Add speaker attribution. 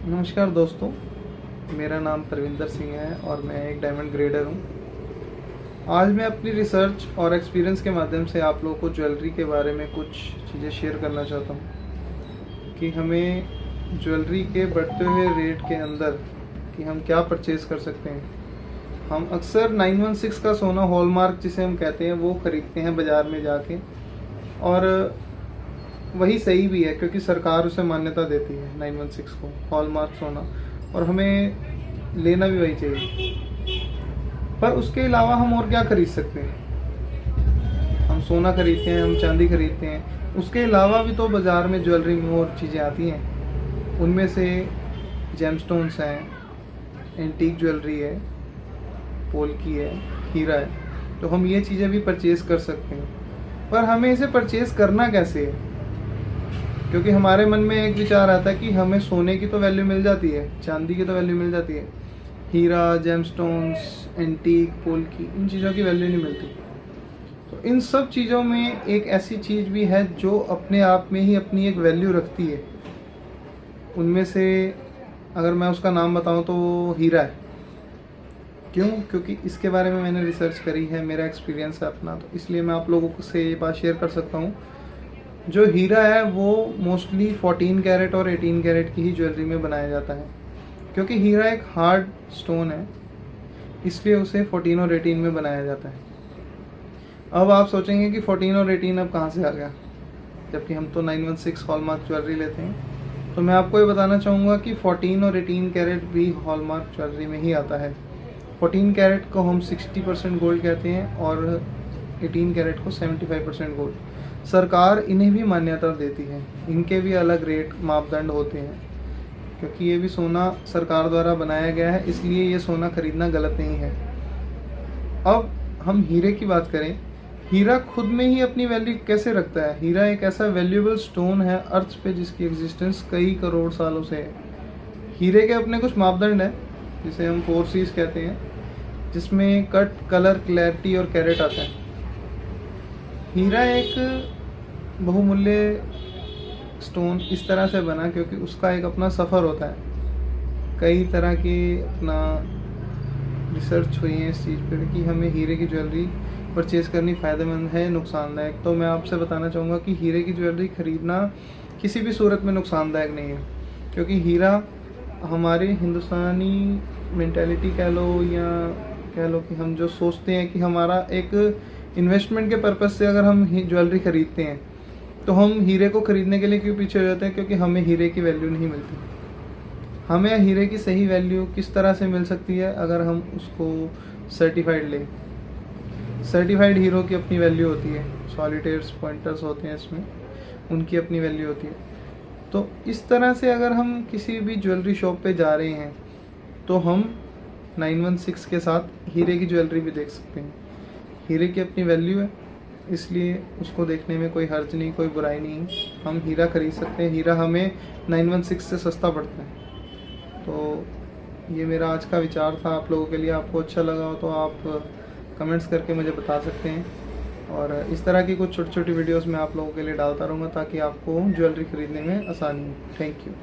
Speaker 1: नमस्कार दोस्तों, मेरा नाम परविंदर सिंह है और मैं एक डायमंड ग्रेडर हूँ। आज मैं अपनी रिसर्च और एक्सपीरियंस के माध्यम से आप लोगों को ज्वेलरी के बारे में कुछ चीज़ें शेयर करना चाहता हूँ कि हमें ज्वेलरी के बढ़ते हुए रेट के अंदर कि हम क्या परचेज़ कर सकते हैं। हम अक्सर 916 का सोना हॉलमार्क जिसे हम कहते हैं वो ख़रीदते हैं बाज़ार में जाके, और वही सही भी है क्योंकि सरकार उसे मान्यता देती है 916 को हॉलमार्क सोना, और हमें लेना भी वही चाहिए। पर उसके अलावा हम और क्या खरीद सकते हैं? हम सोना खरीदते हैं, हम चांदी खरीदते हैं, उसके अलावा भी तो बाज़ार में ज्वेलरी में और चीज़ें आती हैं। उनमें से जेमस्टोन्स हैं, एंटीक ज्वेलरी है, पोल्की है, हीरा है, तो हम ये चीज़ें भी परचेज़ कर सकते हैं। पर हमें इसे परचेज़ करना कैसे है? क्योंकि हमारे मन में एक विचार आता है कि हमें सोने की तो वैल्यू मिल जाती है, चांदी की तो वैल्यू मिल जाती है, हीरा, जेमस्टोन्स, एंटीक, पोल्की, इन चीज़ों की वैल्यू नहीं मिलती। तो इन सब चीज़ों में एक ऐसी चीज़ भी है जो अपने आप में ही अपनी एक वैल्यू रखती है। उनमें से अगर मैं उसका नाम बताऊं तो हीरा है। क्यों? क्योंकि इसके बारे में मैंने रिसर्च करी है, मेरा एक्सपीरियंस है अपना, तो इसलिए मैं आप लोगों से ये बात शेयर कर सकता हूँ। जो हीरा है वो मोस्टली 14 कैरेट और 18 कैरेट की ही ज्वेलरी में बनाया जाता है, क्योंकि हीरा एक हार्ड स्टोन है, इसलिए उसे 14 और 18 में बनाया जाता है। अब आप सोचेंगे कि 14 और 18 अब कहाँ से आ गया, जबकि हम तो 916 हॉलमार्क ज्वेलरी लेते हैं। तो मैं आपको ये बताना चाहूँगा कि 14 और 18 कैरेट भी हॉलमार्क ज्वेलरी में ही आता है। 14 कैरेट को हम 60% गोल्ड कहते हैं और 18 कैरेट को 75% गोल्ड। सरकार इन्हें भी मान्यता देती है, इनके भी अलग रेट मापदंड होते हैं, क्योंकि ये भी सोना सरकार द्वारा बनाया गया है, इसलिए ये सोना खरीदना गलत नहीं है। अब हम हीरे की बात करें, हीरा खुद में ही अपनी वैल्यू कैसे रखता है? हीरा एक ऐसा वैल्यूएबल स्टोन है अर्थ पे जिसकी एग्जिस्टेंस कई करोड़ सालों से है। हीरे के अपने कुछ मापदंड हैं जिसे हम 4 Cs कहते हैं, जिसमें कट, कलर, क्लैरिटी और कैरेट आता है। हीरा एक बहुमूल्य स्टोन इस तरह से बना क्योंकि उसका एक अपना सफ़र होता है। कई तरह की अपना रिसर्च हुई है इस चीज़ पर कि हमें हीरे की ज्वेलरी परचेज़ करनी फ़ायदेमंद है, नुकसानदायक। तो मैं आपसे बताना चाहूँगा कि हीरे की ज्वेलरी ख़रीदना किसी भी सूरत में नुकसानदायक नहीं है, क्योंकि हीरा हमारे हिंदुस्तानी मेंटालिटी कह लो या कह लो कि हम जो सोचते हैं कि हमारा एक इन्वेस्टमेंट के पर्पज़ से अगर हम ज्वेलरी ख़रीदते हैं तो हम हीरे को ख़रीदने के लिए क्यों पीछे हो जाते हैं? क्योंकि हमें हीरे की वैल्यू नहीं मिलती। हमें हीरे की सही वैल्यू किस तरह से मिल सकती है? अगर हम उसको सर्टिफाइड लें। सर्टिफाइड हीरो की अपनी वैल्यू होती है, सॉलिटेयर्स, पॉइंटर्स होते हैं इसमें, उनकी अपनी वैल्यू होती है। तो इस तरह से अगर हम किसी भी ज्वेलरी शॉप पे जा रहे हैं तो हम 916 के साथ हीरे की ज्वेलरी भी देख सकते हैं। हीरे की अपनी वैल्यू है, इसलिए उसको देखने में कोई हर्ज नहीं, कोई बुराई नहीं। हम हीरा खरीद सकते हैं, हीरा हमें 916 से सस्ता पड़ता है। तो ये मेरा आज का विचार था आप लोगों के लिए। आपको अच्छा लगा हो तो आप कमेंट्स करके मुझे बता सकते हैं, और इस तरह की कुछ छोटी छोटी वीडियोस मैं आप लोगों के लिए डालता रहूँगा ताकि आपको ज्वेलरी ख़रीदने में आसानी हो। Thank you.